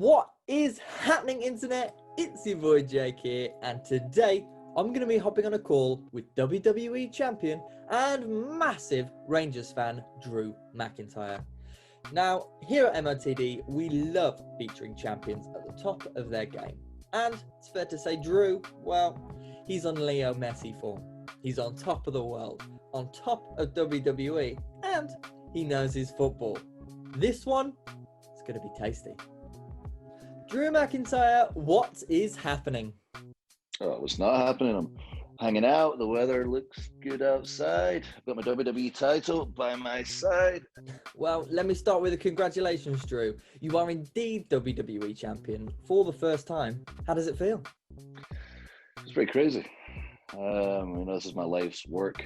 What is happening, internet? It's your boy Jake here, and today I'm going to be hopping on a call with WWE champion and massive Rangers fan Drew McIntyre. Now, here at MOTD, we love featuring champions at the top of their game. And it's fair to say Drew, well, he's on Leo Messi form. He's on top of the world, on top of WWE, and he knows his football. This one is going to be tasty. Drew McIntyre, what is happening? Oh, it's not happening. I'm hanging out. The weather looks good outside. I've got my WWE title by my side. Well, let me start with a congratulations, Drew. You are indeed WWE champion for the first time. How does it feel? It's pretty crazy. This is my life's work.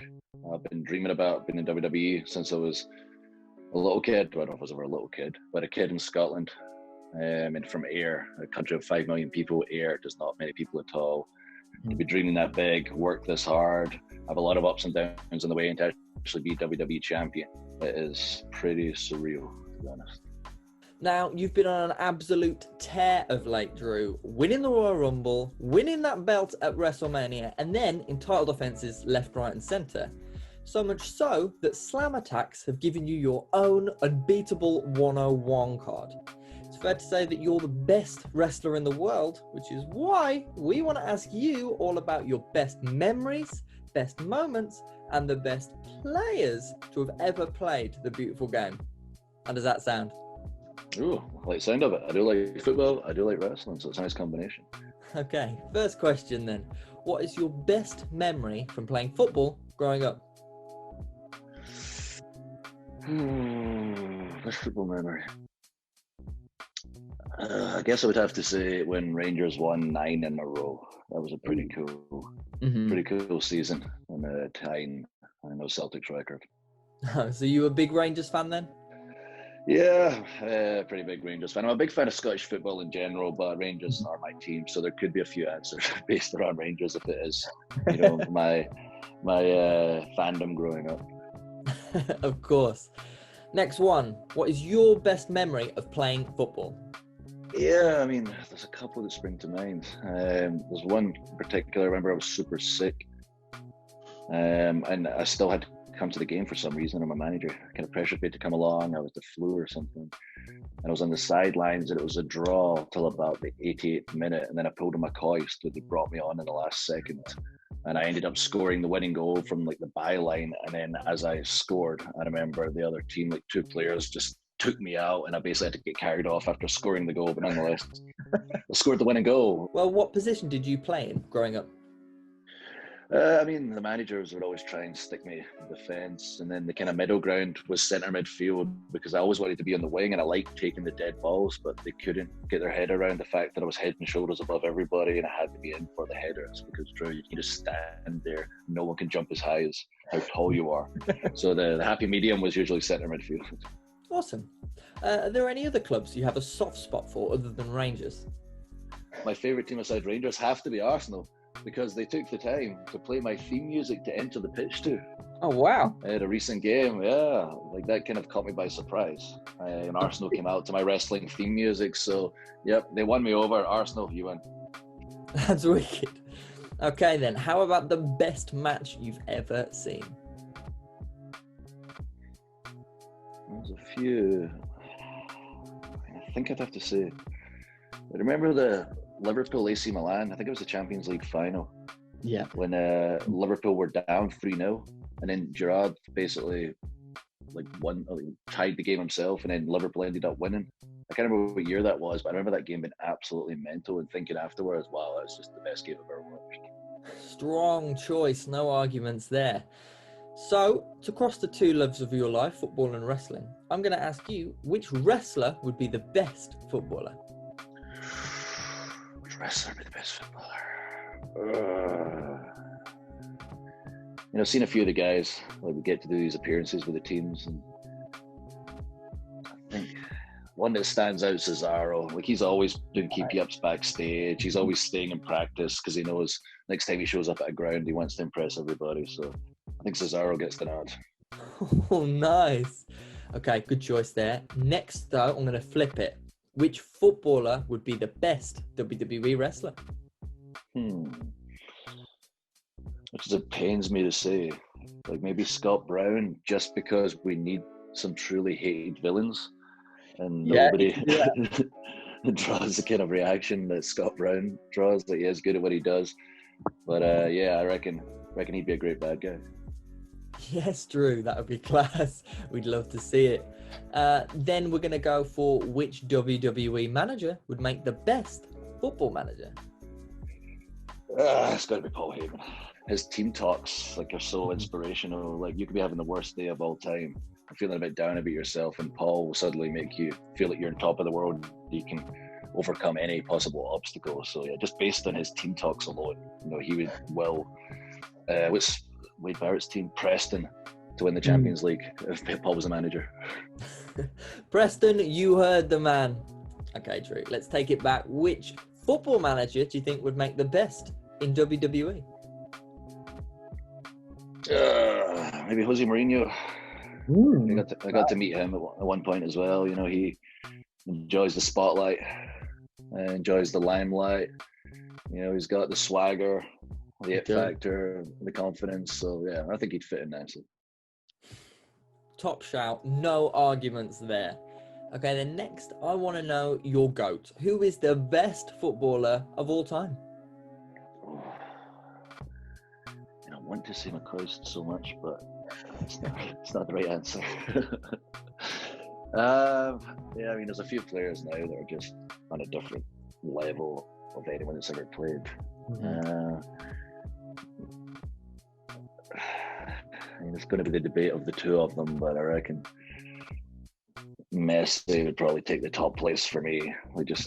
I've been dreaming about being in WWE since I was a little kid. Well, I don't know if I was ever a little kid, but a kid in Scotland. And from Ayr, a country of 5 million people, Ayr does not many people at all. To be dreaming that big, work this hard, have a lot of ups and downs on the way, and to actually be WWE champion, it is pretty surreal, to be honest. Now, you've been on an absolute tear of late, Drew, winning the Royal Rumble, winning that belt at WrestleMania, and then in title defenses left, right, and centre. So much so that Slam Attacks have given you your own unbeatable 101 card. It's fair to say that you're the best wrestler in the world, which is why we want to ask you all about your best memories, best moments, and the best players to have ever played the beautiful game. How does that sound? Ooh, I like the sound of it. I do like football, I do like wrestling, so it's a nice combination. Okay, first question then. What is your best memory from playing football growing up? Best football memory. I guess I would have to say when Rangers won 9 in a row. That was a pretty cool season, and tying I know Celtic's record. So you were a big Rangers fan then? Yeah, pretty big Rangers fan. I'm a big fan of Scottish football in general, but Rangers are my team, so there could be a few answers based around Rangers if it is, my fandom growing up. Of course. Next one. What is your best memory of playing football? Yeah, I mean, there's a couple that spring to mind. There's one in particular. I remember I was super sick, and I still had to come to the game for some reason. And my manager kind of pressured me to come along. I was the flu or something, and I was on the sidelines, and it was a draw till about the 88th minute, and then I pulled a McCoy, so they brought me on in the last second, and I ended up scoring the winning goal from like the byline. And then as I scored, I remember the other team, like 2 players, just took me out, and I basically had to get carried off after scoring the goal, but nonetheless I scored the winning goal. Well, what position did you play in growing up? The managers would always try and stick me in defence, and then the kind of middle ground was centre midfield, because I always wanted to be on the wing and I liked taking the dead balls, but they couldn't get their head around the fact that I was head and shoulders above everybody and I had to be in for the headers, because Drew, you can just stand there, no one can jump as high as how tall you are. So the happy medium was usually centre midfield. Awesome. Are there any other clubs you have a soft spot for other than Rangers? My favourite team aside Rangers have to be Arsenal, because they took the time to play my theme music to enter the pitch to. Oh, wow. At a recent game, yeah. Like, that kind of caught me by surprise. And Arsenal came out to my wrestling theme music, so, yep, they won me over. Arsenal, you win. That's wicked. Okay, then. How about the best match you've ever seen? There's a few. I think I'd have to say, I remember the Liverpool AC Milan. I think it was the Champions League final. Yeah. When Liverpool were down 3-0, and then Gerrard basically tied the game himself, and then Liverpool ended up winning. I can't remember what year that was, but I remember that game being absolutely mental, and thinking afterwards, wow, that was just the best game I've ever watched. Strong choice, no arguments there. So, to cross the 2 loves of your life, football and wrestling, I'm going to ask you, which wrestler would be the best footballer? Which wrestler would be the best footballer? I've seen a few of the guys, like, we get to do these appearances with the teams, and I think one that stands out is Cesaro. Like, he's always doing keepy-ups backstage. He's always staying in practice because he knows next time he shows up at a ground, he wants to impress everybody. So I think Cesaro gets the nod. Oh, nice. Okay, good choice there. Next, though, I'm going to flip it. which footballer would be the best WWE wrestler? Which it pains me to say. Like maybe Scott Brown, just because we need some truly hated villains. And nobody draws the kind of reaction that Scott Brown draws. Like, he is good at what he does. But I reckon he'd be a great bad guy. Yes, Drew, that would be class. We'd love to see it. Then we're going to go for which WWE manager would make the best football manager? It's got to be Paul Heyman. His team talks are so inspirational. Like, you could be having the worst day of all time, feeling a bit down about yourself, and Paul will suddenly make you feel like you're on top of the world. You can overcome any possible obstacle. So yeah, just based on his team talks alone, he would what's Wade Barrett's team, Preston, to win the Champions League if Paul was a manager. Preston, you heard the man. Okay, Drew, let's take it back. Which football manager do you think would make the best in WWE? Maybe Jose Mourinho. I got to meet him at one point as well. He enjoys the spotlight, enjoys the limelight. He's got the swagger, the it factor, the confidence. So yeah, I think he'd fit in nicely. Top shout, no arguments there. Okay, then next, I want to know your GOAT. Who is the best footballer of all time? I want to say McCoy so much, but it's not the right answer. There's a few players now that are just on a different level of anyone that's ever played. It's going to be the debate of the two of them, but I reckon Messi would probably take the top place for me.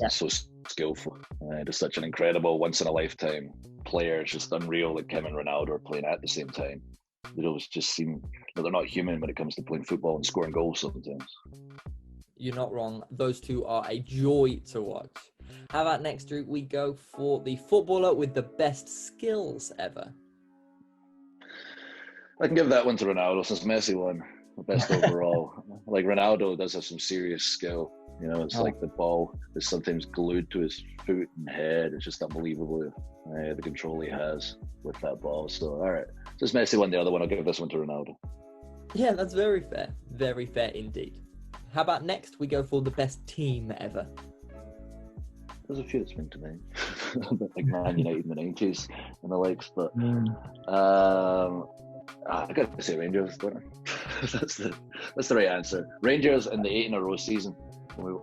So skillful, just such an incredible once-in-a-lifetime player. It's just unreal that Kim and Ronaldo are playing at the same time. They always just seem that they're not human when it comes to playing football and scoring goals sometimes. You're not wrong. Those two are a joy to watch. How about next, Drew? We go for the footballer with the best skills ever. I can give that one to Ronaldo since Messi won the best overall. Like, Ronaldo does have some serious skill. It's like the ball is sometimes glued to his foot and head. It's just unbelievable the control he has with that ball. So, all right. Since Messi won the other one, I'll give this one to Ronaldo. Yeah, that's very fair. Very fair indeed. How about next? We go for the best team ever. There's a few that spring to mind. Like Man United in the 90s and the likes. But I got to say Rangers. That's the right answer. Rangers in the 8 in a row season. We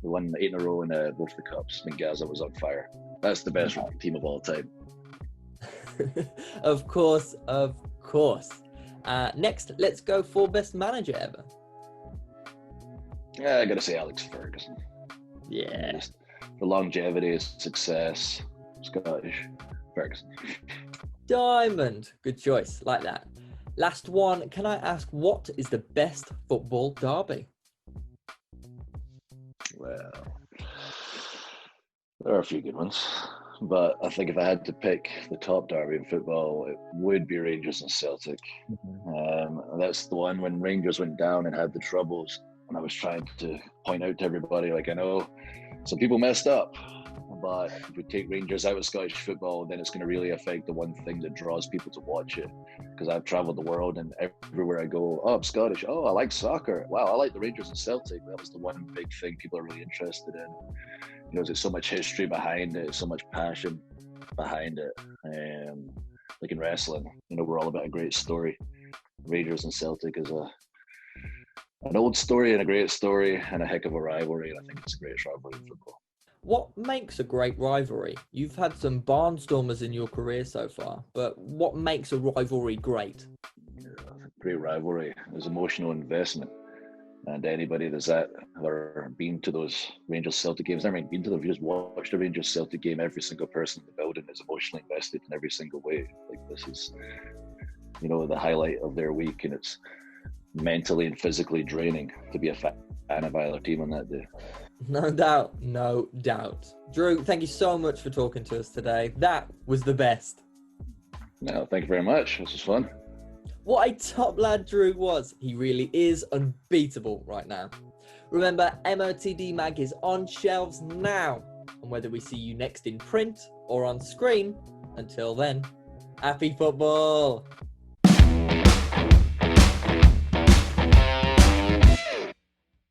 won 8 in a row in both the cups. Gaza was on fire. That's the best team of all time. Of course. Next, let's go for best manager ever. Yeah, I got to say Alex Ferguson. Yeah. Just the longevity, success, Scottish. Ferguson. Diamond. Good choice. Like that. Last one. Can I ask, what is the best football derby? Well, there are a few good ones, but I think if I had to pick the top derby in football, it would be Rangers and Celtic. That's the one when Rangers went down and had the troubles, and I was trying to point out to everybody, I know some people messed up, but if we take Rangers out of Scottish football, then it's going to really affect the one thing that draws people to watch it. Because I've traveled the world, and everywhere I go, I'm Scottish. Oh, I like soccer. Wow, I like the Rangers and Celtic. That was the one big thing people are really interested in. There's so much history behind it, so much passion behind it. Like in wrestling, we're all about a great story. Rangers and Celtic is an old story and a great story and a heck of a rivalry, and I think it's a great rivalry in football. What makes a great rivalry? You've had some barnstormers in your career so far, but what makes a rivalry great? Great rivalry is emotional investment. And anybody that's or been to those Rangers Celtic games, never been to them, if you just watched a Rangers Celtic game, every single person in the building is emotionally invested in every single way. Like, this is, the highlight of their week, and it's mentally and physically draining to be a fan of either team on that day. No doubt. Drew, thank you so much for talking to us today. That was the best. No, thank you very much. This was fun. What a top lad Drew was. He really is unbeatable right now. Remember, MOTD Mag is on shelves now. And whether we see you next in print or on screen, until then, happy football!